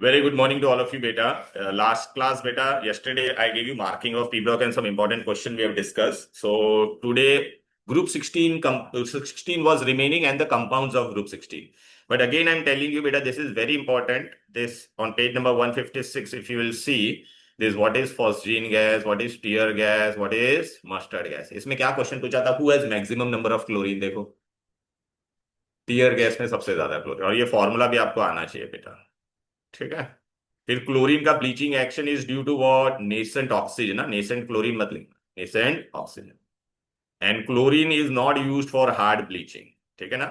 Very good morning to all of you, beta. Last class, beta, yesterday I gave you marking of P block and some important question we have discussed. So today, group 16, 16 was remaining and the compounds of group 16. But again, I'm telling you, beta, this is very important. This on page number 156, if you will see, this what is phosgene gas, what is tear gas, what is mustard gas. इसमें क्या question पूछा था? Who has maximum number of chlorine? देखो, tear gas में सबसे ज्यादा chlorine, और ये फॉर्मूला भी आपको आना चाहिए बेटा। ठीक है। फिर क्लोरीन का bleaching action is due to what? Nascent oxygen ना, नेसेंट क्लोरीन मतलब nascent oxygen. And chlorine is not used for hard bleaching. ठीक है ना।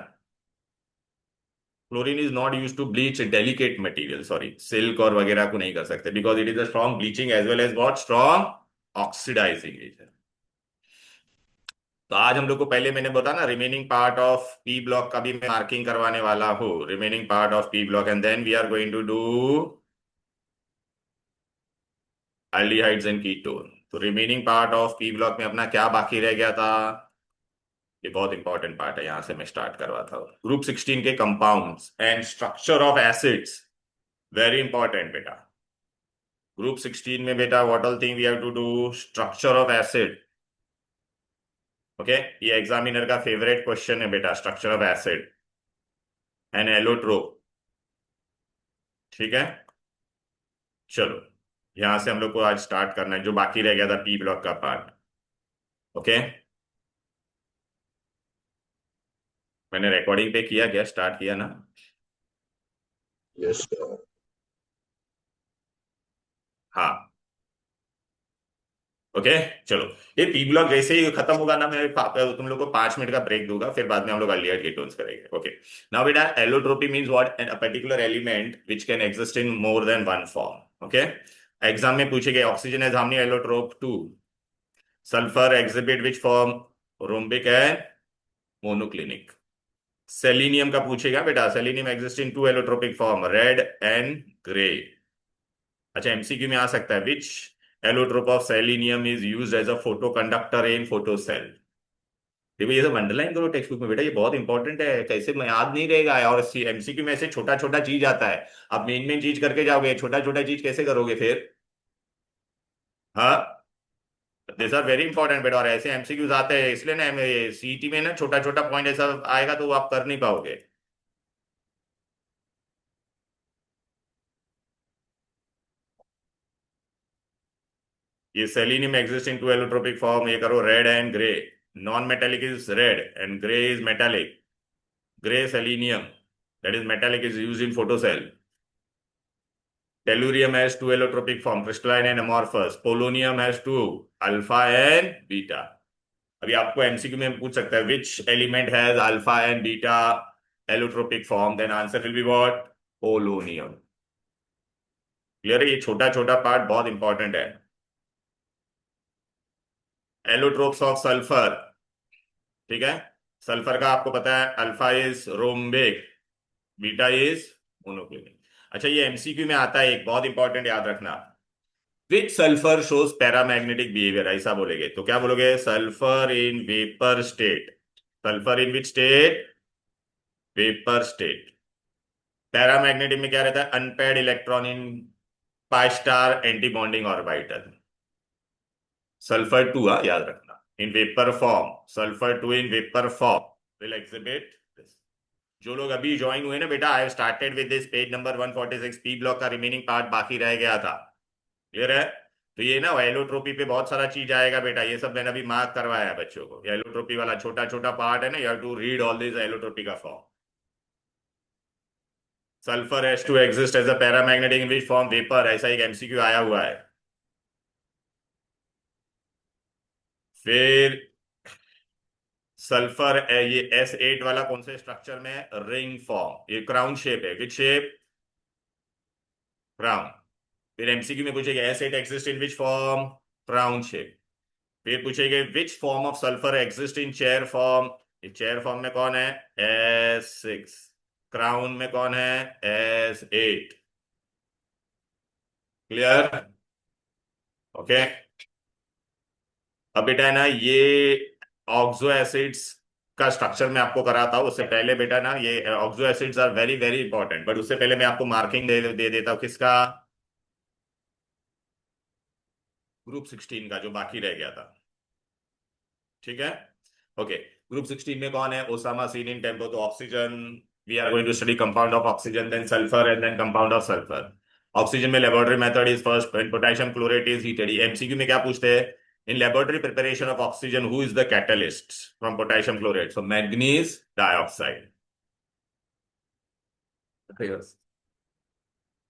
Chlorine is not used to bleach delicate material, sorry silk और वगैरह को नहीं कर सकते, because it is a strong bleaching as well as what? Strong oxidising agent. तो आज हम लोग को पहले मैंने बताया ना, remaining part of P block का भी मैं मार्किंग करवाने वाला हूँ, remaining part of P block, and then we are going to do aldehydes and ketone. तो remaining part of P block में अपना क्या बाकी रह गया था? ये बहुत इंपॉर्टेंट पार्ट है, यहां से मैं स्टार्ट करवाता हूँ। ग्रुप 16 के compounds and structure of acids, very important बेटा। ग्रुप 16 में बेटा what all thing we have to do? Structure of acid. Okay, ये एग्जामिनर का फेवरेट क्वेश्चन है बेटा, structure of acid and allotrope. ठीक है, चलो यहां से हम लोग को आज स्टार्ट करना है जो बाकी रह गया था पी ब्लॉक का पार्ट। ओके, मैंने रिकॉर्डिंग पे किया क्या? स्टार्ट किया ना? यस। हाँ। ओके, चलो। ये पी ब्लॉक जैसे ही खत्म होगा ना, मैं तुम लोग को 5 मिनट का ब्रेक दूंगा, फिर बाद में हम लोग अल्डिहाइड कीटोन्स करेंगे। ओके, नाउ बेटा, allotropy means what? A particular element which can exist in more than one form. Okay, exam में पूछेगा oxygen has how many allotrope? Two. Sulphur exhibit which form? Rhombic and monoclinic. Selenium का पूछेगा बेटा, selenium exist in two allotropic form, red and grey. अच्छा, MCQ में आ सकता है, which allotrope of selenium is used as a photo conductor in photocell. देखो ये सब अंडरलाइन करो टेक्स्ट बुक में बेटा, ये बहुत इंपॉर्टेंट है, कैसे में याद नहीं रहेगा। और एमसीक्यू में ऐसे छोटा छोटा चीज आता है, अब मेन मेन चीज करके जाओगे, छोटा छोटा चीज कैसे करोगे फिर? हाँ, दिस आर वेरी इंपॉर्टेंट बेटा, और ऐसे एमसीक्यूज आते हैं, इसलिए ना सीटी में ना छोटा छोटा पॉइंट ऐसा आएगा तो वो आप कर नहीं पाओगे। ये selenium exist in two allotropic form, ये करो red and grey. Non metallic is red and grey is metallic. Grey selenium that is metallic is used in photocell. Tellurium has two allotropic form, crystalline and amorphous. Polonium has two, alpha and beta. अभी आपको MCQ में पूछ सकता है which element has alpha and beta allotropic form, then answer will be what? Polonium. Clear है? ये छोटा छोटा पार्ट बहुत इंपॉर्टेंट है। Allotropes of sulphur. ठीक है, सल्फर का आपको पता है, alpha is rhombic, beta is monoclinic. अच्छा, ये एमसीक्यू में आता है, एक बहुत इंपॉर्टेंट याद रखना, which sulphur shows paramagnetic behaviour, ऐसा बोलेगे तो क्या बोलोगे? Sulphur in vapour state. Sulphur in which state? Vapour state. Paramagnetic में क्या रहता है? Unpaired electron in pi star anti bonding orbital. Sulphur two, याद रखना, in vapour form, sulphur two in vapour form will exhibit this. जो लोग अभी join हुए ना बेटा, I have started with this page number 146, P block का remaining part बाकी रह गया था। क्लियर है? तो ये ना एलोट्रोपी पे बहुत सारा चीज आएगा बेटा, ये सब मैंने अभी मार्क करवाया है बच्चों को। एलोट्रोपी वाला छोटा छोटा पार्ट है ना, you have to read all this allotropy का फॉर्म। Sulphur has to exist as a paramagnetic in which form? Vapour, ऐसा एक एमसीक्यू आया हुआ है। फिर सल्फर ये S8 वाला कौन से स्ट्रक्चर में? रिंग फॉर्म, ये क्राउन शेप है, विच शेप? क्राउन। फिर एमसीक्यू में पूछेगा S8 exist in which form? Crown shape. फिर पूछेंगे which form of sulphur exist in chair form? Chair form में कौन है? S6। क्राउन में कौन है? S8। क्लियर? ओके, अब बेटा है ना, ये ऑक्सो एसिड्स का स्ट्रक्चर मैं आपको कराता हूँ, उससे पहले बेटा ना ये oxo acids are very very important, but उससे पहले मैं आपको मार्किंग दे देता हूँ किसका, ग्रुप 16 का जो बाकी रह गया था। ठीक है, ओके। ग्रुप 16 में कौन है, ओसामा सीन इन टेम्पो, तो oxygen, we are going to study compound of oxygen, then sulphur and then compound of sulphur. Oxygen में laboratory method is first, when potassium chlorate is heated. MCQ में क्या पूछते हैं, in laboratory preparation of oxygen who is the catalyst from potassium chlorate, so manganese dioxide.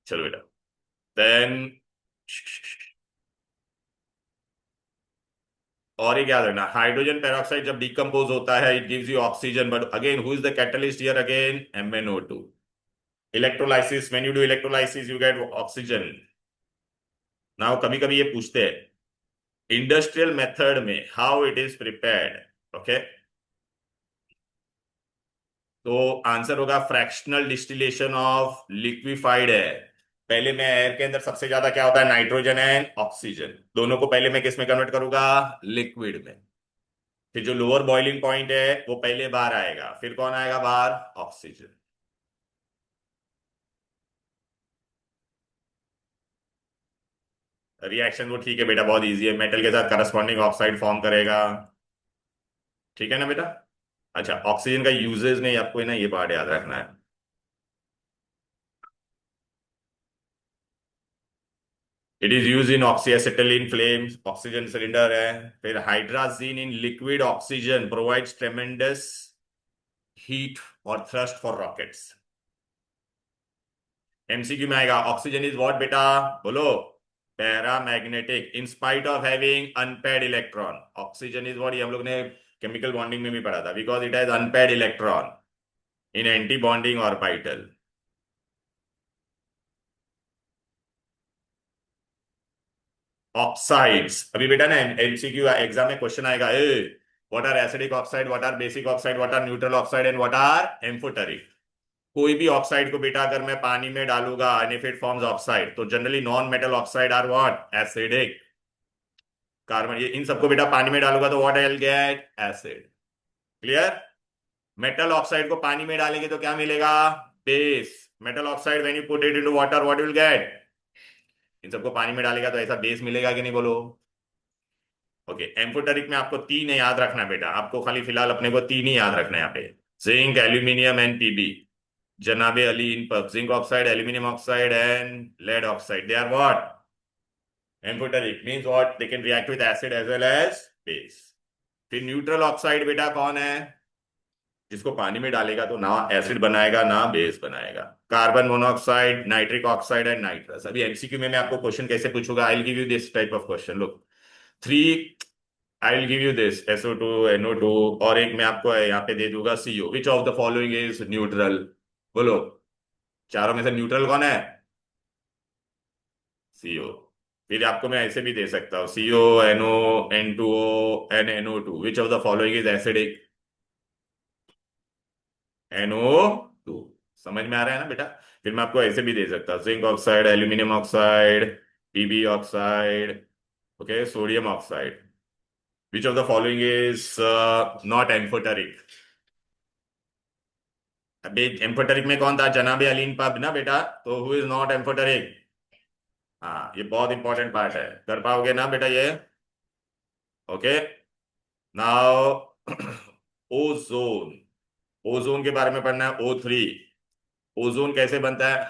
चलो बेटा, then और एक याद रखना, हाइड्रोजन पेरोक्साइड जब डिकम्पोज होता है it gives you oxygen, but again who is the catalyst here, again MnO2। Electrolysis, when you do electrolysis you get oxygen. Now कभी कभी ये पूछते हैं इंडस्ट्रियल मेथड में how it is prepared, okay, तो आंसर होगा fractional distillation of liquefied air. पहले मैं एयर के अंदर सबसे ज्यादा क्या होता है, नाइट्रोजन एंड ऑक्सीजन, दोनों को पहले मैं किस में कन्वर्ट करूंगा, लिक्विड में। फिर जो लोअर बॉइलिंग पॉइंट है वो पहले बाहर आएगा, फिर कौन आएगा बाहर, ऑक्सीजन। रिएक्शन वो ठीक है बेटा, बहुत इजी है, मेटल के साथ करस्पॉन्डिंग ऑक्साइड फॉर्म करेगा। ठीक है ना बेटा। अच्छा, ऑक्सीजन का यूजेस नहीं, आपको है ना ये पार्ट याद रखना है। It is use in oxyacetylene flames, oxygen cylinder है। फिर hydrazine in liquid oxygen provides tremendous heat और थ्रस्ट फॉर रॉकेट्स। एमसीक्यू में आएगा, ऑक्सीजन इज व्हाट बेटा, बोलो, paramagnetic in spite of having unpaired electron. Oxygen is what, ये हम लोग ने केमिकल बॉन्डिंग में भी पढ़ा था, because it has unpaired electron in anti bonding orbital. Oxides, अभी बेटा ना एमसीक्यू एग्जाम में क्वेश्चन आएगा, a what are acidic oxide, what are basic oxide, what are neutral oxide and what are amphoteric. कोई भी ऑक्साइड को बेटा अगर मैं पानी में डालूंगा and if it forms oxide, तो generally non metal oxide are what, acidic. Carbon, ये इन सबको बेटा पानी में डालूंगा तो what I will get, acid. Clear. Metal oxide को पानी में डालेंगे तो क्या मिलेगा, base. Metal oxide when you put it into water what will get, इन सबको पानी में डालेगा तो ऐसा बेस मिलेगा कि नहीं, बोलो। ओके, एम्फोटेरिक में आपको तीन है याद रखना बेटा, आपको खाली फिलहाल अपने को तीन ही याद रखना है यहाँ पे, जिंक, एल्यूमिनियम एंड पीबी। जनाबे अली इन पर zinc oxide, aluminium oxide and lead oxide, they are what, amphoteric means what, they can react with acid as well as base. फिर न्यूट्रल ऑक्साइड बेटा कौन है, जिसको पानी में डालेगा तो ना एसिड बनाएगा ना बेस बनाएगा, carbon monoxide, nitric oxide and nitrous. अभी एमसीक्यू में मैं आपको क्वेश्चन कैसे पूछूंगा, I will give you this type of question, look, three, I will give you this SO2, NO2, और एक मैं आपको यहाँ पे दे दूंगा CO, which of the following is neutral, बोलो, चारों में से न्यूट्रल कौन है, CO। फिर आपको मैं ऐसे भी दे सकता हूँ, CO, NO, N2O and NO2, which of the following is acidic, NO2। समझ में आ रहा है ना बेटा। फिर मैं आपको ऐसे भी दे सकता हूँ, zinc oxide, aluminium oxide, PB oxide, okay, sodium oxide, which of the following is not amphoteric. अभी एम्फोटेरिक में कौन था, जनाबे अलीन पब ना बेटा, तो हु इज नॉट एम्फोटेरिक। हाँ, ये बहुत इंपॉर्टेंट पार्ट है, कर पाओगे ना बेटा ये, ओके। नाउ ओजोन, ओजोन के बारे में पढ़ना है, O3। ओजोन कैसे बनता है,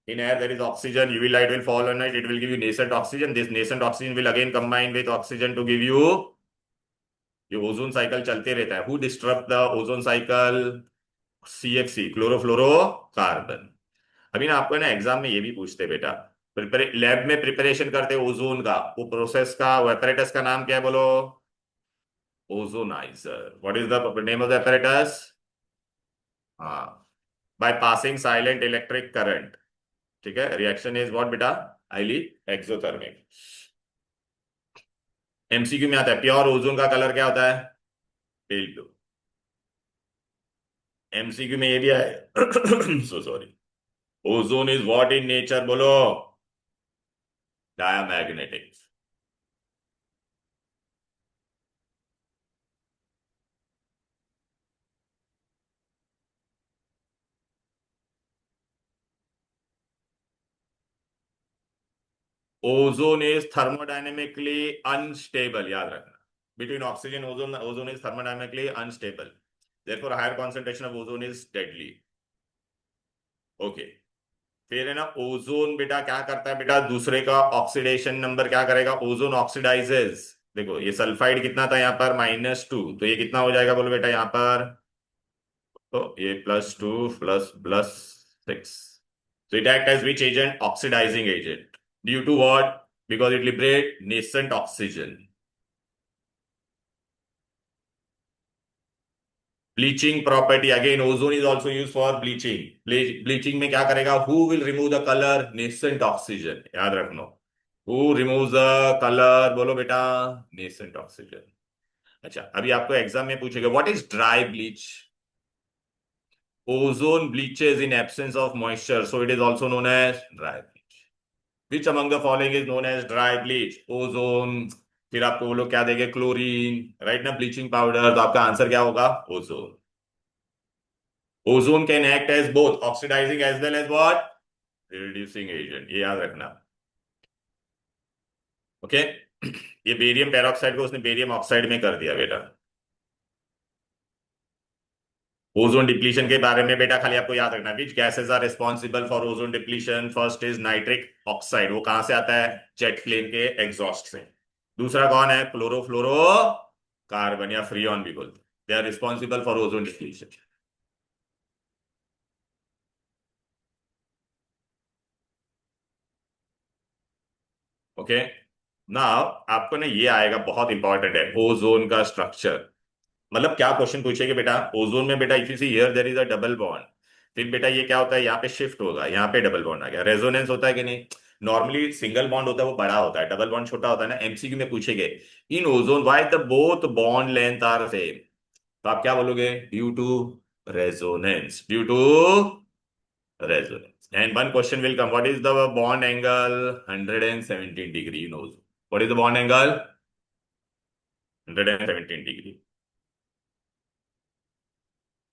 in air there is oxygen, UV light will fall on it, it will give you nascent oxygen, this nascent oxygen will again combine with oxygen to give you, ये ozone cycle चलते रहता है। Who disturb the ozone cycle, CFC, chlorofluorocarbon. अभी ना आपको है ना exam में ये भी पूछते हैं बेटा, लैब में प्रिपरेशन करते हैं ओजोन का, वो प्रोसेस का, वो एपरेटस का नाम क्या है, बोलो, ozoniser. What is the name of the apparatus, हाँ, by passing silent electric current. ठीक है, रिएक्शन इज व्हाट बेटा, हाईली एक्सोथर्मिक। एमसीक्यू में आता है, प्योर ओजोन का कलर क्या होता है, पेल ब्लू। एमसीक्यू में ये भी है so sorry, ozone is what in nature, बोलो, diamagnetic. Ozone is thermodynamically unstable, याद रखना। Between oxygen ozone, ozone is thermodynamically unstable, therefore higher concentration of ozone is deadly. Okay, फिर है ना, ओजोन बेटा क्या करता है बेटा, दूसरे का ऑक्सीडेशन नंबर क्या करेगा, ओजोन ऑक्सीडाइजेस। देखो ये सल्फाइड कितना था यहाँ पर, -2, तो ये कितना हो जाएगा बोलो बेटा यहाँ पर, तो ये +2 plus plus 6। So it acts as which agent? Oxidizing agent. Due to what? Because it liberates nascent oxygen. Bleaching property. Again, ozone is also used for bleaching. Bleaching में क्या करेगा? Who will remove the color? Nascent oxygen. याद रखना। Who removes the color? बोलो बेटा, nascent oxygen। अच्छा, अभी आपको एग्जाम में पूछेगा, what is dry bleach? Ozone bleaches in absence of moisture, so it is also known as dry bleach. Which among the following is known as dry bleach? Ozone, फिर आपको वो लोग क्या देंगे, क्लोरीन, राइट ना, bleaching powder, तो आपका answer क्या होगा, ozone. Ozone can act as both oxidising as well as what, reducing agent, ये याद रखना। ओके, ये बेरियम पेरोक्साइड को उसने बेरियम ऑक्साइड में कर दिया बेटा। ओजोन डिप्लीशन के बारे में बेटा खाली आपको याद रखना, which gases are responsible for ozone depletion, first is nitric oxide, वो कहां से आता है, जेट प्लेन के एग्जॉस्ट से। दूसरा कौन है, क्लोरोफ्लोरो कार्बन या फ्रियॉन भी बोलते हैं, they are responsible for ozone depletion. Okay, now आपको ना ये आएगा, बहुत इंपॉर्टेंट है, ओजोन का स्ट्रक्चर। मतलब क्या क्वेश्चन पूछेगा बेटा, ओजोन में बेटा if you see here there is a double bond, फिर बेटा ये क्या होता है, यहाँ पे शिफ्ट होगा, यहाँ पे डबल बॉन्ड आ गया, रेजोनेंस होता है कि नहीं। नॉर्मली सिंगल बॉन्ड होता है वो बड़ा होता है, डबल बॉन्ड छोटा होता है ना। एमसीक्यू में पूछेंगे, in ozone why the both bond length are same, तो आप क्या बोलोगे, due to resonance, due to resonance. And one question will come, what is the bond angle, 117 degree in ozone, what is the bond angle, 117 degree.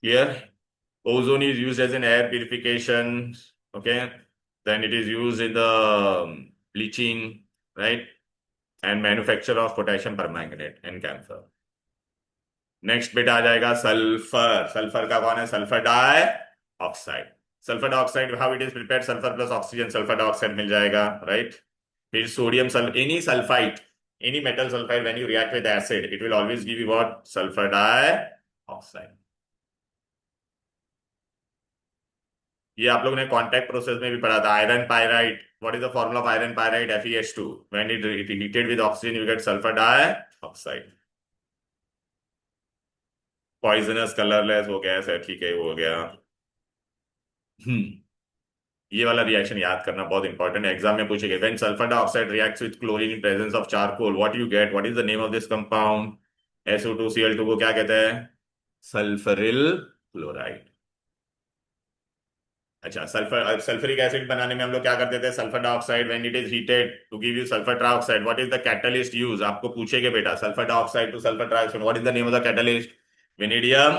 Clear? Ozone is used as an air purification. Okay. Then it is used in the bleaching, right? And manufacture of potassium permanganate and camphor. Next बेटा आ जाएगा sulphur. Sulphur का कौन है, sulphur dioxide. Sulphur dioxide how it is prepared, sulphur plus oxygen sulphur dioxide मिल जाएगा, right. फिर sodium any sulphide, any metal sulphide when you react with acid it will always give you what, sulphur dioxide. ये आप लोगों ने contact process में भी पढ़ा था, iron pyrite, what is the formula of iron pyrite, FeS2, when it heated with oxygen you get sulphur dioxide. Poisonous colourless वो gas है, ठीक है, वो हो गया। ये वाला रिएक्शन याद करना बहुत इंपॉर्टेंट है, एग्जाम में पूछेंगे, when sulphur dioxide reacts with chlorine in presence of charcoal what you get, what is the name of this compound, SO2Cl2 को क्या कहते हैं, सल्फरिल क्लोराइड। अच्छा, सल्फर सल्फ्यूरिक एसिड बनाने में हम लोग क्या करते थे, sulphur dioxide when it is heated to give you sulphur trioxide, what is the catalyst use, आपको पूछेंगे बेटा, sulphur dioxide to sulphur trioxide, what is the name of the catalyst, vanadium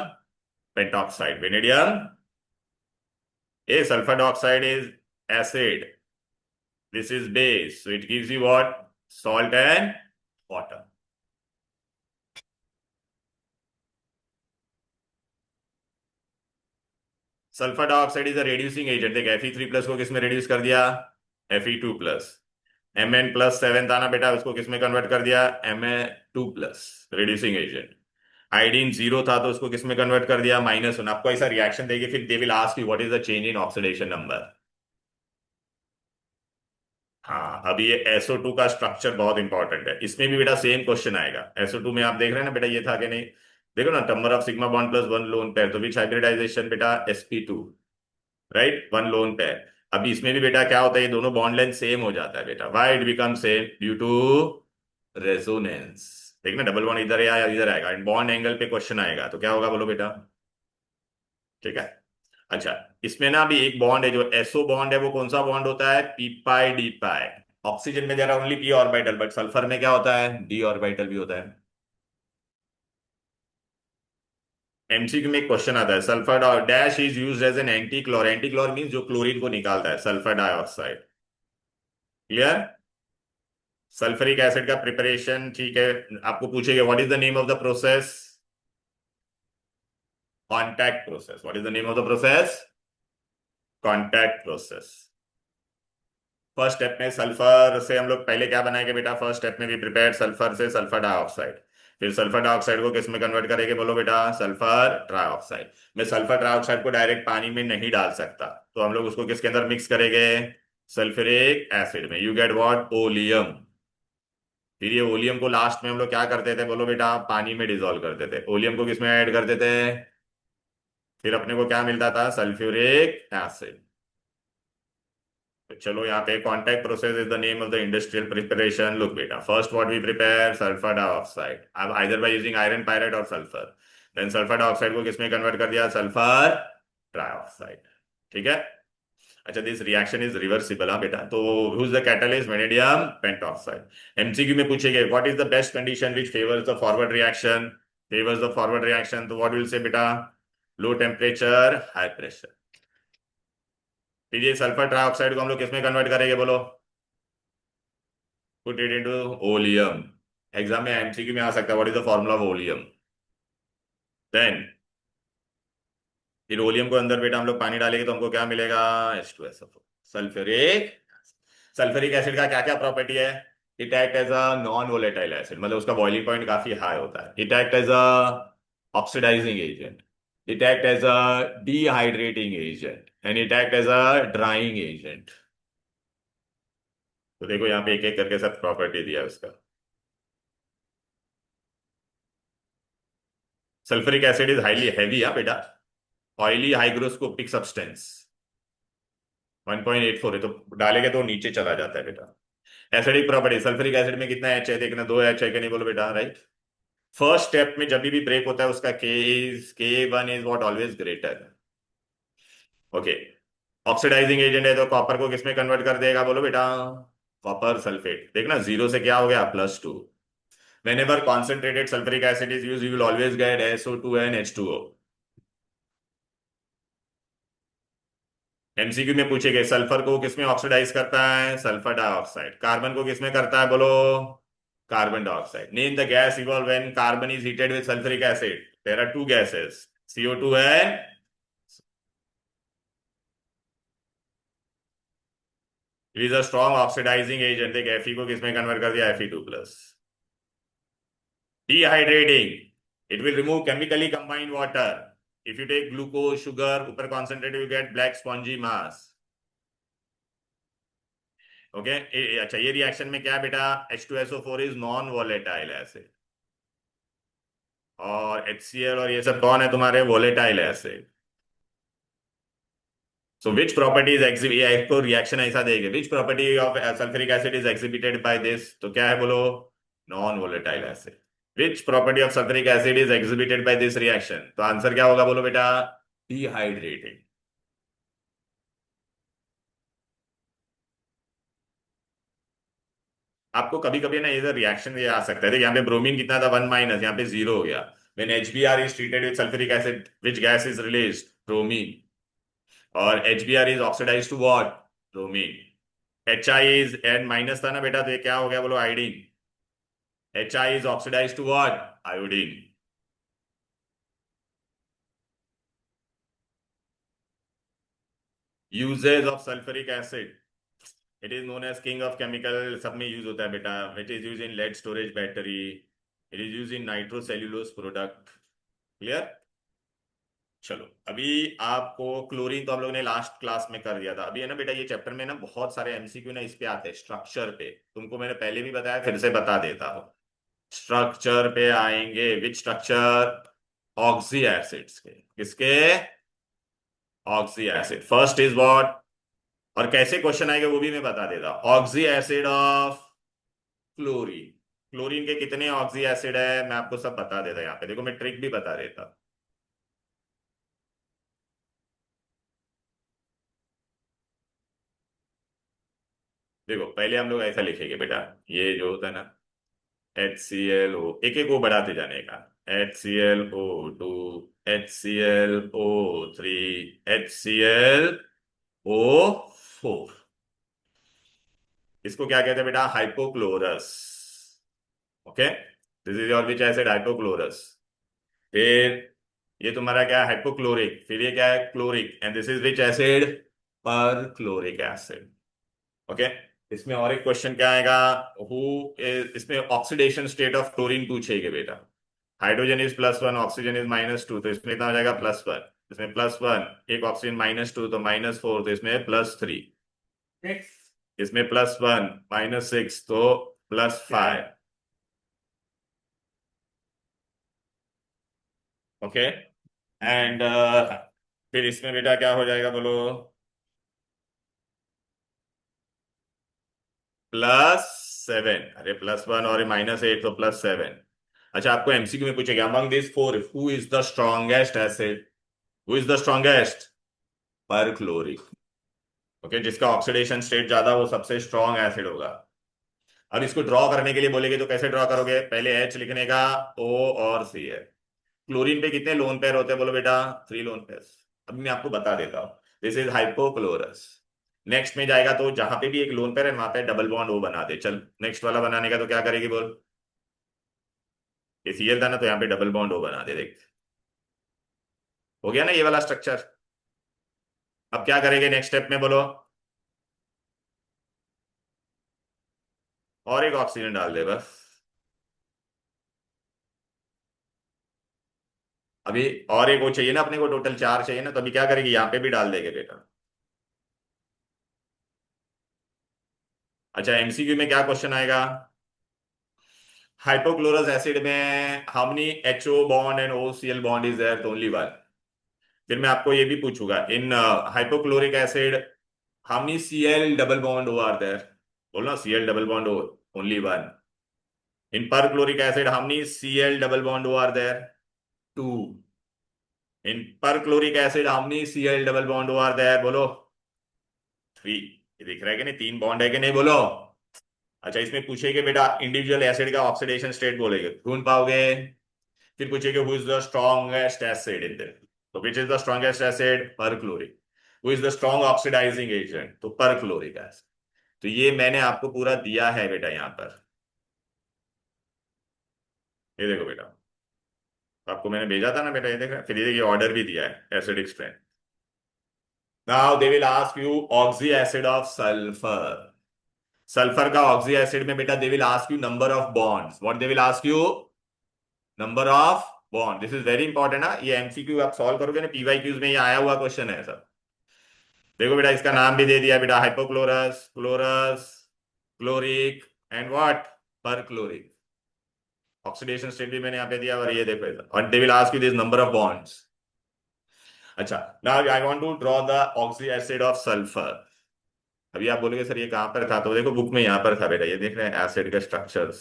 pentoxide, vanadium. A sulphur dioxide is acid, this is base, so it gives you what, salt and water। Sulphur dioxide is a reducing agent, देख Fe3+ को किसमें reduce कर दिया, Fe2+। Mn+7 था ना बेटा, उसको किसमें कन्वर्ट कर दिया, Ma2+, रेड्यूसिंग एजेंट। आइडीन 0 था तो उसको किसमें कन्वर्ट कर दिया, -1। आपको ऐसा रिएक्शन देगी, फिर दे will ask you what is the change in oxidation number. हाँ, अभी ये SO2 का स्ट्रक्चर बहुत इंपॉर्टेंट है, इसमें भी बेटा सेम क्वेश्चन आएगा। SO2 में आप देख रहे हैं ना बेटा, ये था कि नहीं, देखो ना, number of sigma bond plus 1 lone pair, तो विच हाइब्रिडाइजेशन बेटा, sp2, राइट, 1 लोन पेयर। अभी इसमें भी बेटा क्या होता है, ये दोनों बॉन्ड लेंथ सेम हो जाता है बेटा, why it become same, due to resonance. देखना डबल बॉन्ड इधर या इधर आएगा, एंड बॉन्ड एंगल पे क्वेश्चन आएगा, तो क्या होगा बोलो बेटा, ठीक है। अच्छा, इसमें ना अभी एक बॉन्ड है जो SO बॉन्ड है, वो कौन सा बॉन्ड होता है, p pi d pi. Oxygen में there are only p orbital, but sulphur में क्या होता है, d ऑर्बिटल भी होता है। एमसीक्यू में एक क्वेश्चन आता है, sulphur dash is used as an anti chlor, anti chlor means जो क्लोरीन को निकालता है, sulphur dioxide. Clear. Sulphuric acid का प्रिपरेशन, ठीक है। आपको पूछेगा what is the name of the process? Contact process. What is the name of the process? Contact process. First step में सल्फर से हम लोग पहले क्या बनाएंगे बेटा? फर्स्ट स्टेप में भी प्रिपेयर सल्फर से सल्फर डाइऑक्साइड। फिर सल्फर डाइऑक्साइड को किस में कन्वर्ट करेंगे बोलो बेटा? Sulphur trioxide. मैं सल्फर ट्राइऑक्साइड को डायरेक्ट पानी में नहीं डाल सकता, तो हम लोग उसको किसके अंदर मिक्स करेंगे? सल्फ्यूरिक एसिड में। You get what? ओलियम। फिर ये ओलियम को लास्ट में हम लोग क्या करते थे बोलो बेटा? पानी में डिसॉल्व करते थे। ओलियम को किसमें ऐड करते थे? फिर अपने को क्या मिलता था? Sulphuric acid. तो चलो यहाँ पे contact process is the name of the industrial preparation. Look बेटा, first what we prepare sulphur dioxide, अब either by using iron pyrite और सल्फर। देन सल्फर डाइऑक्साइड को किसमें कन्वर्ट कर दिया? Sulphur trioxide. ठीक है। अच्छा, दिस रिएक्शन इज रिवर्सिबल हाँ बेटा। तो who is the catalyst? Vanadium pentoxide. MCQ में पूछेंगे what is the best condition which favours the forward reaction? Favours the forward reaction, तो व्हाट विल से बेटा? Low temperature high pressure. फिर ये sulphur trioxide को हम लोग किसमें कन्वर्ट करेंगे बोलो? Put it into oleum. Exam में एमसीक्यू में आ सकता है what is the formula of oleum. Then फिर ओलियम को अंदर बेटा हम लोग पानी डालेंगे तो हमको क्या मिलेगा? H2SO4, sulphuric. सल्फ्यूरिक एसिड का क्या क्या प्रॉपर्टी है? It act as a non volatile acid, मतलब उसका बॉइलिंग पॉइंट काफी हाई होता है। It act as a oxidising agent, it act as a dehydrating agent, and it act as a drying agent. तो देखो यहाँ पे एक एक करके सब प्रॉपर्टी दिया है उसका। Sulphuric acid is highly heavy है बेटा, ऑयली हाइग्रोस्कोपिक सब्सटेंस। 1.84 है, तो डालेंगे तो नीचे चला जाता है बेटा। एसिडिक प्रॉपर्टी, सल्फ्यूरिक एसिड में कितना एच है देखना? 2 एच है कि नहीं बोलो बेटा? राइट। फर्स्ट स्टेप में जब भी ब्रेक होता है उसका K1 is what? Always greater. Okay. Oxidising agent है तो कॉपर को किसमें कन्वर्ट कर देगा बोलो बेटा? Copper sulphate. देखना जीरो से क्या हो गया? +2। whenever concentrated sulfuric acid is used you will always get SO2 and H2O। MCQ में पूछेगे सल्फर को किसमें ऑक्सीडाइज करता है? Sulphur dioxide. कार्बन को किसमें करता है बोलो? Carbon dioxide. Name the gas evolve when carbon is heated with sulphuric acid. There are two gases, CO2 and. It is a strong oxidising agent. देख Fe को किसमें कन्वर्ट कर दिया? Fe2+। Dehydrating, it will remove chemically combined water. If you take glucose sugar ऊपर concentrate you get black spongy mass. Okay. अच्छा, ये reaction में क्या है बेटा? H2SO4 is non volatile acid, और HCl और ये सब कौन है तुम्हारे? Volatile acid. So which property is exhibit, को रिएक्शन ऐसा देंगे which property of sulphuric acid is exhibited by this, तो क्या है बोलो? Non volatile acid. Which property of sulphuric acid is exhibited by this reaction, तो आंसर क्या होगा बोलो बेटा? डिहाइड्रेटिंग। आपको कभी कभी ना ये रिएक्शन ये आ सकता है। देखिए यहाँ पे ब्रोमीन कितना था? 1 - यहाँ पे 0 हो गया। When HBr is treated with sulphuric acid which gas is released? Bromine. और HBr is oxidise to what? Bromine. HI is an minus था ना बेटा, तो ये क्या हो गया बोलो? Iodine. HI is oxidise to what? Iodine. Uses of sulphuric acid, it is known as king of chemical, सब में यूज होता है बेटा। It is use in lead storage battery, it is use in nitrocellulose product. Clear? चलो, अभी आपको chlorine तो हम लोग ने लास्ट क्लास में कर दिया था। अभी है ना बेटा, ये चैप्टर में ना बहुत सारे एमसीक्यू ना इस पे आते हैं, स्ट्रक्चर पे। तुमको मैंने पहले भी बताया, फिर से बता देता हूँ। स्ट्रक्चर पे आएंगे। Which structure? ऑक्सी एसिड्स के। किसके? Oxy acid. First is what? और कैसे क्वेश्चन आएगा वो भी मैं बता देता हूँ। Oxy acid of chlorine. Chlorine के कितने ऑक्सी एसिड है मैं आपको सब बता देता। यहाँ पे देखो, मैं ट्रिक भी बता देता। देखो पहले हम लोग ऐसा लिखेंगे बेटा, ये जो होता है ना HClO, एक एक वो बढ़ाते जाने का। HClO2, HClO3, HClO4। इसको क्या कहते हैं बेटा? Hypochlorous. Okay, this is your which acid? Hypochlorous. फिर ये तुम्हारा क्या है? हाइपोक्लोरिक। फिर ये क्या है? Chloric. And this is which acid? Perchloric acid. Okay, इसमें और एक क्वेश्चन क्या आएगा? हु इसमें ऑक्सीडेशन स्टेट ऑफ क्लोरीन पूछेगा बेटा। हाइड्रोजन इज +1, ऑक्सीजन इज -2, तो इसमें कितना हो जाएगा? +1। इसमें +1, एक ऑक्सीजन -2 तो -4, तो इसमें +3। इसमें +1 -6 तो +5। ओके, एंड फिर इसमें बेटा क्या हो जाएगा बोलो? +7। अरे +1 और -8 तो +7। अच्छा, आपको एमसीक्यू में पूछेगा among this four who is the strongest acid? Who is the strongest? Perchloric. Okay, जिसका ऑक्सीडेशन स्टेट ज्यादा वो सबसे स्ट्रॉन्ग एसिड होगा। अब इसको ड्रॉ करने के लिए बोलेगे तो कैसे ड्रॉ करोगे? पहले H लिखने का, O और C है। क्लोरीन पे कितने लोन पेयर होते हैं बोलो बेटा? 3 लोन पेयर। अभी मैं आपको बता देता हूँ। This is hypochlorous. नेक्स्ट में जाएगा तो जहां पे भी एक लोन पेयर है वहां पे डबल बॉन्ड O बना दे। चल, नेक्स्ट वाला बनाने का तो क्या करेगी बोल? ये Cl था ना, तो यहाँ पे डबल बॉन्ड O बना दे। देख, हो गया ना ये वाला स्ट्रक्चर। अब क्या करेंगे नेक्स्ट स्टेप में बोलो? और एक ऑक्सीजन डाल दे बस। अभी और एक वो चाहिए ना अपने को, टोटल 4 चाहिए ना, तो अभी क्या करेगी? यहाँ पे भी डाल देंगे बेटा। अच्छा, एमसीक्यू में क्या क्वेश्चन आएगा? हाइपोक्लोरस एसिड में how many HO bond and OCl bond is there? तो ओनली वन। फिर मैं आपको ये भी पूछूंगा in hypochloric acid how many Cl double bond O are there? बोलो ना, Cl double bond O, only one. In perchloric acid how many Cl double bond O are there? 2। In perchloric acid how many Cl double bond O are there? बोलो। 3। ये दिख रहा है कि नहीं? 3 bond है कि नहीं बोलो? अच्छा, इसमें पूछेगा बेटा इंडिविजुअल एसिड का ऑक्सीडेशन स्टेट बोलेगे, ढूंढ पाओगे? फिर पूछेगा who is the strongest acid in this? तो which is the strongest acid? Perchloric. Who is the strong oxidising agent? तो परक्लोरिक एसिड। तो ये मैंने आपको पूरा दिया है बेटा यहां पर। ये देखो बेटा, आपको मैंने भेजा था ना बेटा, ये देखा? फिर ये ऑर्डर भी दिया है acidic strength. Now they will ask you oxy acid of sulphur. Sulphur का ऑक्सी एसिड में बेटा दे will ask you number of bonds. What they will ask you? Number of bond. This is very important ना, ये MCQ आप solve करोगे ना, PYQs में ये आया हुआ क्वेश्चन है सब। देखो बेटा, इसका नाम भी दे दिया बेटा, hypochlorous, chlorous, chloric and what? Perchloric. Oxidation state भी मैंने यहाँ पे दिया, और ये देखो इधर, और they will ask you this number of bonds. अच्छा, now I want to draw the oxy acid of sulphur. अभी आप बोलोगे सर ये कहां पर था? तो देखो बुक में यहाँ पर था बेटा, ये देख रहे हैं एसिड के स्ट्रक्चर्स।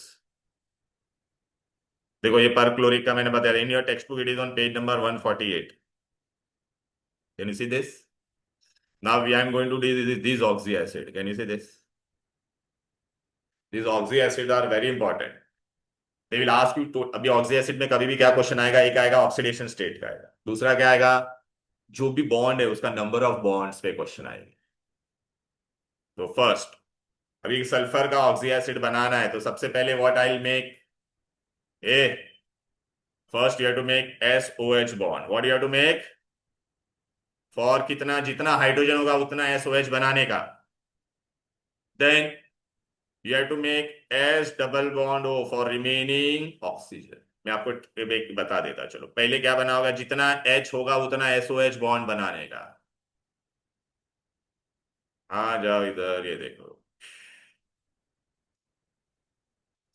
देखो ये परक्लोरिक का मैंने बताया, in your text book it is on page number 148। Can you see this? Now we am going to do these oxy acid. Can you see this? These oxy acids are very important. They will ask you to, अभी oxy acid में कभी भी क्या question आएगा? एक आएगा oxidation state का आएगा, दूसरा क्या आएगा? जो भी बॉन्ड है उसका नंबर ऑफ बॉन्ड्स पे क्वेश्चन आएंगे। तो फर्स्ट, अभी सल्फर का ऑक्सी एसिड बनाना है तो सबसे पहले what I will make? A, first you have to make SOH bond. What you have to make? For कितना? जितना हाइड्रोजन होगा उतना SOH बनाने का। Then you have to make S double bond O for remaining oxygen. मैं आपको एक बता देता, चलो पहले क्या बना होगा? जितना H होगा उतना SOH बॉन्ड बनाने का। आ जाओ इधर, ये देखो।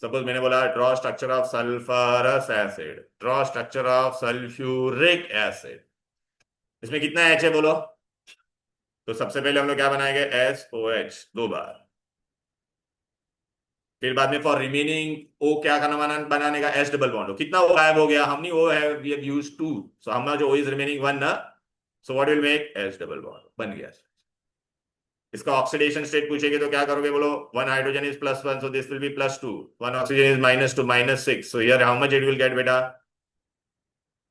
सपोज मैंने बोला draw structure of sulphurous acid, draw structure of sulphuric acid. इसमें कितना H है बोलो? तो सबसे पहले हम लोग क्या बनाएंगे? SOH 2 बार। फिर बाद में फॉर रिमेनिंग ओ क्या करना बनाने का? S double bond. कितना वो गायब हो गया? हमने वो है, वी हैव यूज्ड 2, सो हमारा जो O इज रिमेनिंग 1 ना, so what will make? S double bond बन गया। इसका ऑक्सीडेशन स्टेट पूछेगी तो क्या करोगे बोलो? 1 hydrogen is +1, so this will be +2। 1 oxygen is -2, -6, so here how much it will get बेटा?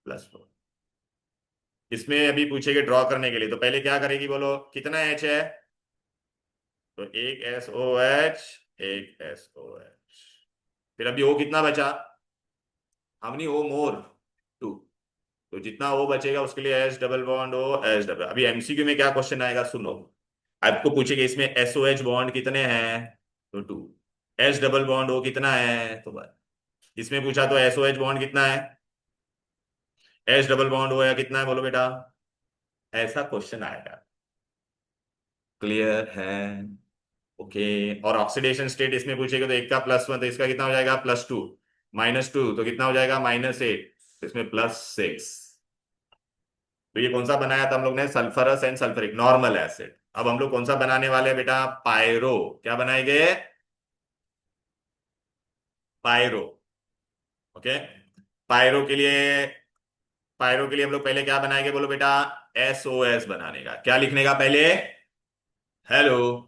+4। इसमें अभी पूछेगी ड्रॉ करने के लिए, तो पहले क्या करेगी बोलो? कितना H है? तो एक SOH, एक SOH। फिर अभी O कितना बचा? how many O more? 2। तो जितना O बचेगा उसके लिए H double bond O H double. अभी MCQ में क्या क्वेश्चन आएगा सुनो। आपको पूछेगा इसमें SOH बॉन्ड कितने हैं, तो 2। H डबल बॉन्ड O कितना है, तो 1। इसमें पूछा तो SOH बॉन्ड कितना है, H डबल बॉन्ड O या कितना है, बोलो बेटा। ऐसा क्वेश्चन आएगा। क्लियर है? ओके। और ऑक्सीडेशन स्टेट इसमें पूछेगा तो एक का +1 तो इसका कितना हो जाएगा, +2। -2 तो कितना हो जाएगा, -8। तो इसमें +6। तो ये कौन सा बनाया था हम लोग ने, sulphurous and sulphuric normal acid. अब हम लोग कौन सा बनाने वाले हैं बेटा, पायरो। क्या बनाएंगे, पायरो। ओके। पायरो के लिए, पायरो के लिए हम लोग पहले क्या बनाएंगे बोलो बेटा, SOS बनाने का। क्या लिखने का पहले, हेलो,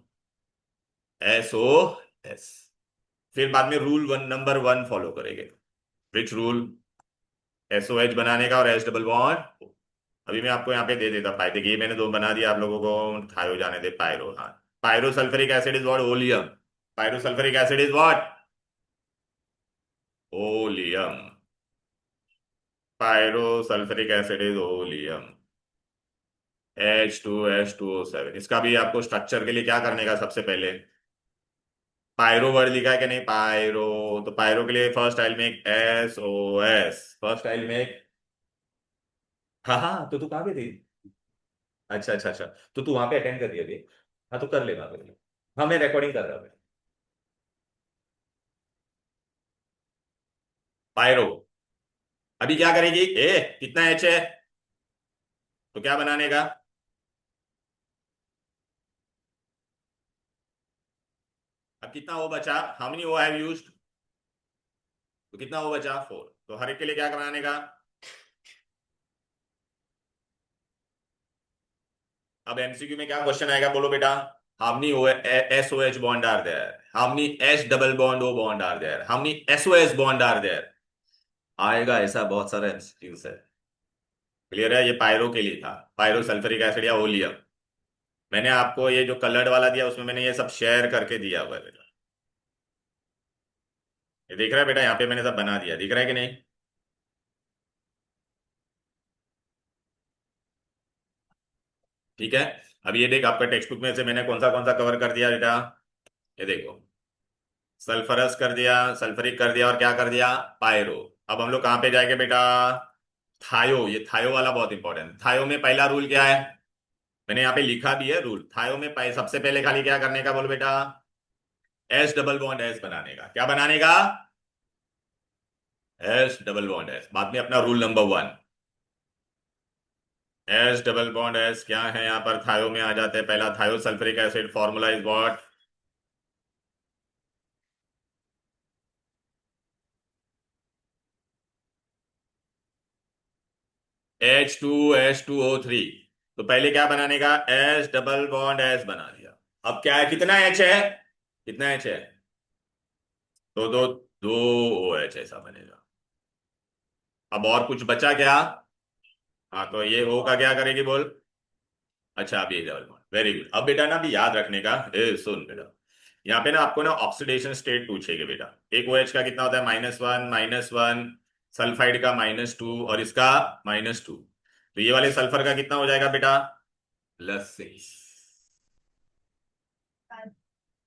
SOS। फिर बाद में रूल नंबर 1 फॉलो करेंगे। विच रूल, SOH बनाने का और H डबल बॉन्ड। अभी मैं आपको यहाँ पे दे देता फायदे की, ये मैंने दो बना दिया आप लोगों को, थायो जाने दे, पायरो। हाँ, pyro sulphuric acid is what, oleum. Pyro sulphuric acid is what, oleum. Pyro sulphuric acid is oleum. H2H2O7। इसका भी आपको स्ट्रक्चर के लिए क्या करने का, सबसे पहले पायरो वर्ड लिखा है कि नहीं, पायरो। तो पायरो के लिए फर्स्ट आइल में SOS, फर्स्ट आइल में। हाँ हाँ, तो तू कहाँ पे थी? अच्छा अच्छा अच्छा। तो तू वहां पे अटेंड कर रही है अभी? हाँ तो कर लेना फिर। हाँ मैं रिकॉर्डिंग कर रहा हूँ। पायरो। अभी क्या करेगी, कितना H है, तो क्या बनाने का, अब कितना O बचा, how many O have used, तो कितना O बचा, 4। तो हर एक के लिए क्या बनाने का। अब MCQ में क्या क्वेश्चन आएगा बोलो बेटा, how many SOH bond are there, how many H double bond O bond are there, how many SOS bond are there. आएगा ऐसा बहुत सारा MCQ है। क्लियर है? ये पायरो के लिए था, पायरो सल्फ्यूरिक एसिड या ओलियम। मैंने आपको ये जो कलर्ड वाला दिया उसमें मैंने ये सब शेयर करके दिया हुआ है बेटा। ये देख रहा है बेटा, यहाँ पे मैंने सब बना दिया, दिख रहा है कि नहीं? ठीक है। अब ये देख, आपका टेक्स्ट बुक में से मैंने कौन सा कवर कर दिया बेटा, ये देखो। सल्फरस कर दिया, सल्फरिक कर दिया, और क्या कर दिया, पायरो। अब हम लोग कहाँ पे जाएंगे बेटा, थायो। ये थायो वाला बहुत इंपॉर्टेंट है। थायो में पहला रूल क्या है, मैंने यहाँ पे लिखा भी है रूल। थायो में सबसे पहले खाली क्या करने का बोलो बेटा, एस डबल बॉन्ड एस बनाने का। क्या बनाने का, एस डबल बॉन्ड एस। बाद में अपना rule number 1, S double bond S क्या है, यहाँ पर थायो में आ जाते हैं। पहला थायो sulphuric acid, formula is what, H2H2O3। तो पहले क्या बनाने का, एस डबल बॉन्ड एस बना दिया। अब क्या है, कितना एच है, कितना एच है, तो दो OH ऐसा बनेगा। अब और कुछ बचा क्या, हाँ तो ये O का क्या करेगी बोल, अच्छा अभी डबल बॉन्ड, वेरी गुड। अब बेटा ना अभी याद रखने का, सुन बेटा, यहाँ पे ना आपको ना ऑक्सीडेशन स्टेट पूछेगा बेटा। एक OH का कितना होता है, -1 -1, सल्फाइड का -2 और इसका -2। तो ये वाले सल्फर का कितना हो जाएगा बेटा, +6।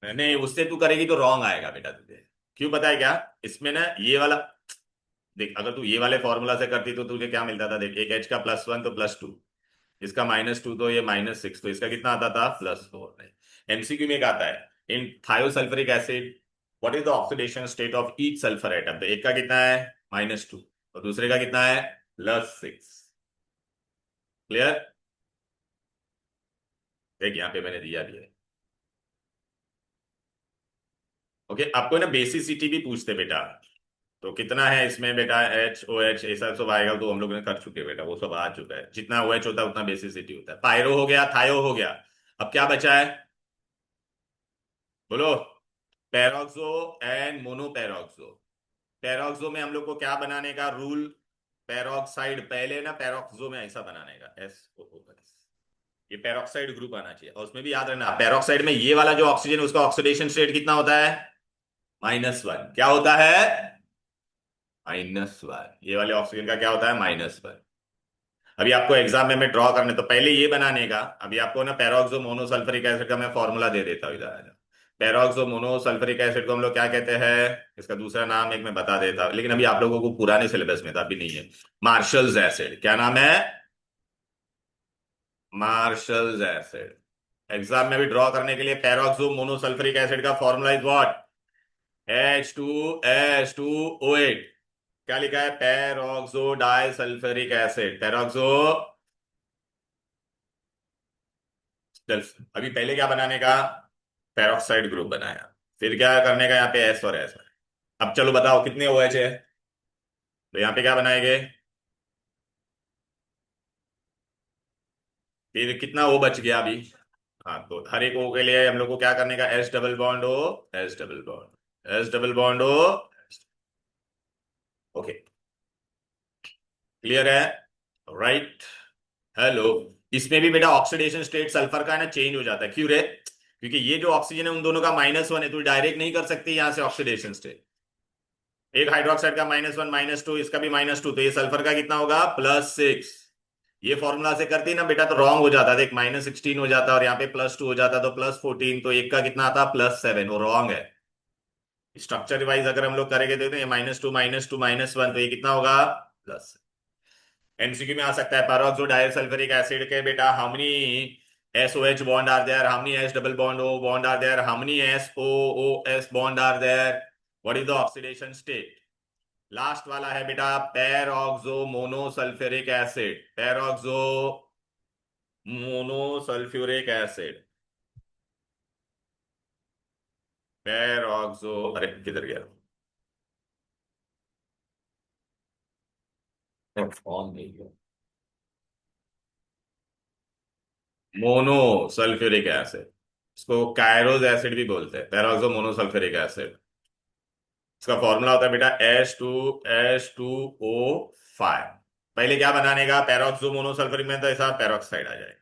नहीं, उससे तू करेगी तो रॉन्ग आएगा बेटा तुझे। क्यों पता है क्या, इसमें ना ये वाला, देख अगर तू ये वाले फॉर्मूला से करती तो तुझे क्या मिलता था, देख एक H का +1 तो +2, इसका -2 तो ये -6, तो इसका कितना आता था, +4। MCQ में क्या आता है, in thiosulphuric acid what is the oxidation state of each sulphur atom. तो एक का कितना है, -2, और दूसरे का कितना है, +6। क्लियर? देख यहाँ पे मैंने दिया भी है। ओके, आपको ना बेसिसिटी भी पूछते बेटा। तो कितना है इसमें बेटा, HOH ये सब सब आएगा, तो हम लोग ने कर चुके हैं बेटा, वो सब आ चुका है। जितना OH होता है उतना बेसिसिटी होता है। पायरो हो गया, थायो हो गया। अब क्या बचा है बोलो, पेरोक्सो एंड मोनोपेरोक्सो। पेरोक्सो में हम लोग को क्या बनाने का रूल, पेरोक्साइड पहले ना, पेरोक्सो में ऐसा बनाने का, SOOS। ये पेरोक्साइड ग्रुप आना चाहिए, और उसमें भी याद रखना पेरोक्साइड में ये वाला जो ऑक्सीजन उसका ऑक्सीडेशन स्टेट कितना होता है, -1। क्या होता है, -1। ये वाले ऑक्सीजन का क्या होता है, -1। अभी आपको एग्जाम में ड्रॉ करने तो पहले ये बनाने का, अभी आपको ना पेरोक्सो मोनोसल्फरिक एसिड का मैं फॉर्मूला दे देता हूँ इधर। पेरोक्सो मोनोसल्फरिक एसिड को हम लोग क्या कहते हैं, इसका दूसरा नाम एक मैं बता देता हूँ, लेकिन अभी आप लोगों को पुराने सिलेबस में था, अभी नहीं है। मार्शल्स एसिड, क्या नाम है, मार्शल्स एसिड। एग्जाम में भी ड्रॉ करने के लिए पेरोक्सो मोनोसल्फरिक एसिड का फॉर्मूला इज व्हाट, H2S2O8। क्या लिखा है, पेरोक्सो डाइसल्फ्यूरिक एसिड, पेरोक्सो। अभी पहले क्या बनाने का, पेरोक्साइड ग्रुप बनाया, फिर क्या करने का यहाँ पे एस और एस। अब चलो बताओ कितने OH है, तो यहाँ पे क्या बनाएंगे, फिर कितना O बच गया अभी। हाँ, तो हर एक O के लिए हम लोग को क्या करने का, S double bond O, S double bond, S double bond O। Okay, clear है, राइट। हेलो, इसमें भी बेटा ऑक्सीडेशन स्टेट सल्फर का है ना चेंज हो जाता है, क्यों रे, क्योंकि ये जो ऑक्सीजन है उन दोनों का -1 है, तो डायरेक्ट नहीं कर सकते यहां से ऑक्सीडेशन स्टेट। एक हाइड्रोक्साइड का -1 -2, इसका भी -2, तो ये सल्फर का कितना होगा, +6। ये फॉर्मूला से करती ना बेटा तो रॉन्ग हो जाता था, एक -16 हो जाता और यहाँ पे +2 हो जाता, तो +14, तो एक का कितना आता, +7, वो रॉन्ग है। स्ट्रक्चर वाइज अगर हम लोग करेंगे तो ये -2 -2 -1, तो ये कितना होगा, प्लस। एमसीक्यू में आ सकता है, पेरोक्सो डाइसल्फ्यूरिक एसिड के बेटा how many SOH bond are there, how many S double bond O bond are there, how many SOOS bond are there, what is the oxidation state. Last वाला है बेटा peroxo monosulfuric acid, peroxo monosulfuric acid, peroxo, अरे किधर गया, phone नहीं गया, monosulfuric acid, इसको कायरोज acid भी बोलते हैं, पेरोक्सो मोनोसल्फ्यूरिक एसिड। इसका फॉर्मूला होता है बेटा H2S2O5। पहले क्या बनाने का, पेरोक्सो मोनोसल्फ्यूरिक में तो ऐसा पेरोक्साइड आ जाए,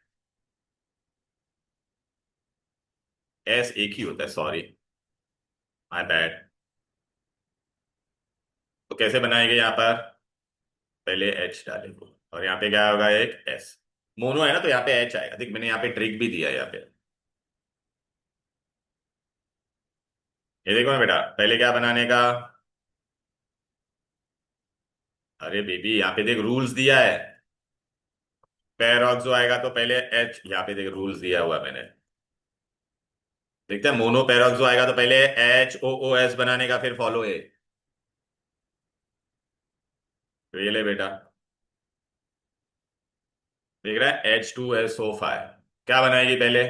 एस एक ही होता है, सॉरी, माय बैड। तो कैसे बनाएंगे यहाँ पर, पहले H डालेंगे और यहाँ पे क्या होगा, एक S, मोनो है ना तो यहाँ पे H आएगा, देख मैंने यहाँ पे ट्रिक भी दिया है यहाँ पे। ये देखो ना बेटा, पहले क्या बनाने का, अरे बेबी यहाँ पे देख रूल्स दिया है, पेरोक्सो आएगा तो पहले H, यहाँ पे देख रूल्स दिया हुआ है मैंने, देखते हैं, मोनो पेरोक्सो आएगा तो पहले HOOS बनाने का, फिर फॉलो ए, तो ये ले बेटा, देख रहा है H2SO5। क्या बनाएगी पहले,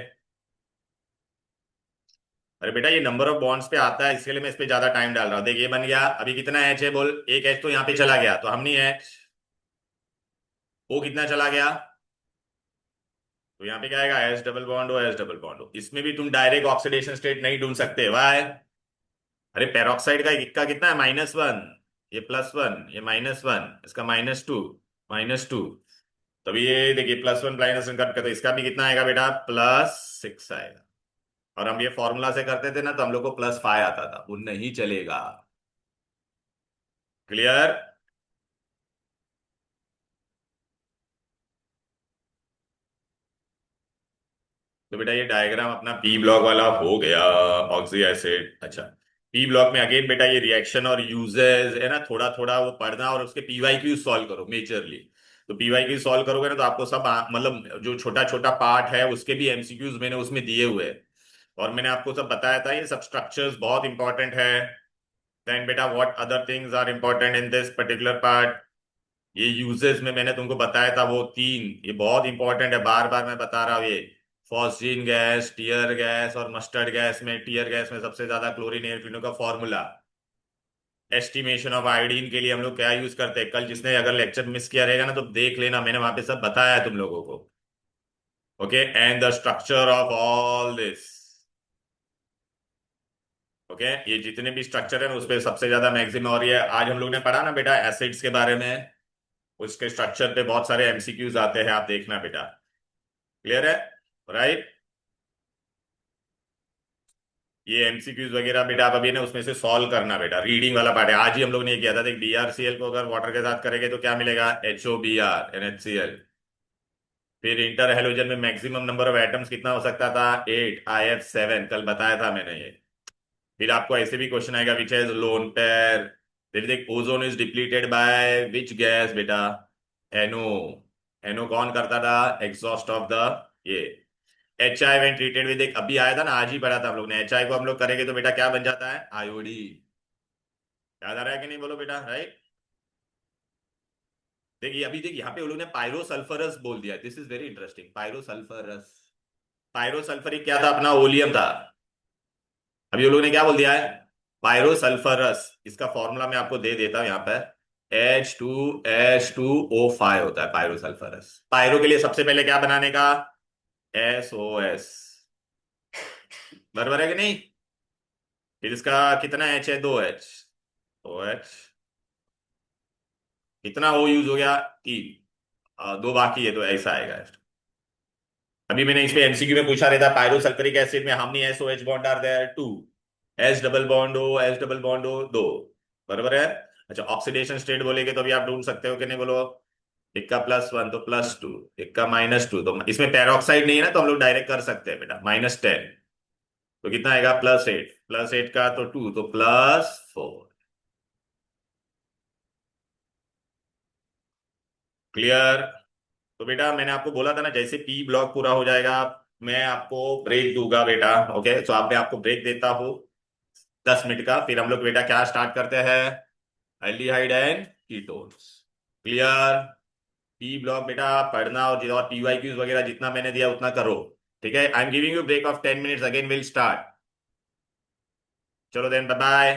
अरे बेटा ये नंबर ऑफ बॉन्ड्स पे आता है, इसके लिए मैं इस पे ज्यादा टाइम डाल रहा हूं, देख ये बन गया, अभी कितना H है बोल, एक H तो यहाँ पे चला गया, तो हम नहीं H, O कितना चला गया, तो यहाँ पे क्या आएगा, S double bond O, S double bond O। इसमें भी तुम डायरेक्ट ऑक्सीडेशन स्टेट नहीं ढूंढ सकते, वाई, अरे पेरोक्साइड का इक्का कितना है, -1, ये +1, ये -1, इसका -2, -2, तभी ये देखिए +1 -1 कट कर, तो इसका भी कितना आएगा बेटा, +6 आएगा। और हम ये फॉर्मूला से करते थे ना तो हम लोग को +5 आता था, वो नहीं चलेगा, क्लियर। तो बेटा ये डायग्राम अपना पी ब्लॉक वाला हो गया, ऑक्सी एसिड। अच्छा, पी ब्लॉक में अगेन बेटा ये रिएक्शन और यूजेस है ना, थोड़ा थोड़ा वो पढ़ना और उसके PYQ सॉल्व करो मेजरली। तो PYQ सॉल्व करोगे ना तो आपको सब मतलब जो छोटा छोटा पार्ट है उसके भी MCQs मैंने उसमें दिए हुए हैं, और मैंने आपको सब बताया था, ये सब स्ट्रक्चर्स बहुत इंपॉर्टेंट है। देन बेटा what other things are important in this particular part, ये यूजेस में मैंने तुमको बताया था वो तीन, ये बहुत इंपॉर्टेंट है, बार बार मैं बता रहा हूँ ये, फॉस्जीन गैस, टीयर गैस और मस्टर्ड गैस में, टीयर गैस में सबसे ज्यादा क्लोरीन एल्किनो का फॉर्मूला। एस्टिमेशन ऑफ आयोडीन के लिए हम लोग क्या यूज करते हैं, कल जिसने अगर लेक्चर मिस किया रहेगा ना तो देख लेना, मैंने वहां पे सब बताया है तुम लोगों को। Okay, and the structure of all this. Okay, ये जितने भी स्ट्रक्चर है ना उस पे सबसे ज्यादा मैक्सिमम, और ये आज हम लोग ने पढ़ा ना बेटा एसिड्स के बारे में, उसके स्ट्रक्चर पे बहुत सारे MCQs आते हैं, आप देखना बेटा। क्लियर है? राइट। ये एमसीक्यूज वगैरह बेटा आप अभी ना उसमें से सॉल्व करना बेटा, रीडिंग वाला पार्ट है, आज ही हम लोग ने किया था। देख BrCl को अगर वाटर के साथ करेंगे तो क्या मिलेगा? HOBr NHCl। फिर इंटर हेलोजन में मैक्सिमम नंबर ऑफ एटम्स कितना हो सकता था? 8 IF7, कल बताया था मैंने ये। फिर आपको ऐसे भी क्वेश्चन आएगा विच हैज लोन पेयर। फिर देख ozone is depleted by which gas बेटा? NO। NO कौन करता था? एग्जॉस्ट ऑफ द ये HI व्हेन ट्रीटेड विद, एक अभी आया था ना, आज ही पढ़ा था हम लोग ने। HI को हम लोग करेंगे तो बेटा क्या बन जाता है? आयोडी। याद आ रहा है कि नहीं बोलो बेटा, राइट? देखिए अभी देख यहाँ पे वो लोग ने पायरोसल्फरस बोल दिया, दिस इज वेरी इंटरेस्टिंग। पायरोसल्फरस, पायरोसल्फरिक क्या था अपना? ओलियम था। अभी वो लोग ने क्या बोल दिया है? पायरोसल्फरस। इसका फॉर्मूला मैं आपको दे देता हूं यहाँ पर। H2S2O5 होता है पायरोसल्फरस। पायरो के लिए सबसे पहले क्या बनाने का? SOS। बराबर है कि नहीं? फिर इसका कितना H है? 2H। OH। कितना O यूज हो गया? 3। दो बाकी है तो ऐसा आएगा। अभी मैंने इस पे MCQ में पूछा रहता, पायरोसल्फ्यूरिक एसिड में how many SOH bond are there? 2। S double bond O, S double bond O, 2। बराबर है? अच्छा ऑक्सीडेशन स्टेट बोलेगे तो अभी आप ढूंढ सकते हो कि नहीं बोलो? एक का +1 तो +2, एक का -2 तो इसमें पेरोक्साइड नहीं है ना, तो हम लोग डायरेक्ट कर सकते हैं बेटा। -10 तो कितना आएगा? +8, +8 का तो 2 तो +4। क्लियर? तो बेटा मैंने आपको बोला था ना, जैसे P ब्लॉक पूरा हो जाएगा मैं आपको ब्रेक दूंगा बेटा। ओके तो आप मैं आपको ब्रेक देता हूँ 10 मिनट का, फिर हम लोग बेटा क्या स्टार्ट करते हैं? Aldehyde and ketones. Clear? P block बेटा पढ़ना, और PYQs वगैरह जितना मैंने दिया उतना करो। ठीक है, I am giving you break of 10 minutes, again will start. चलो देन बाय बाय।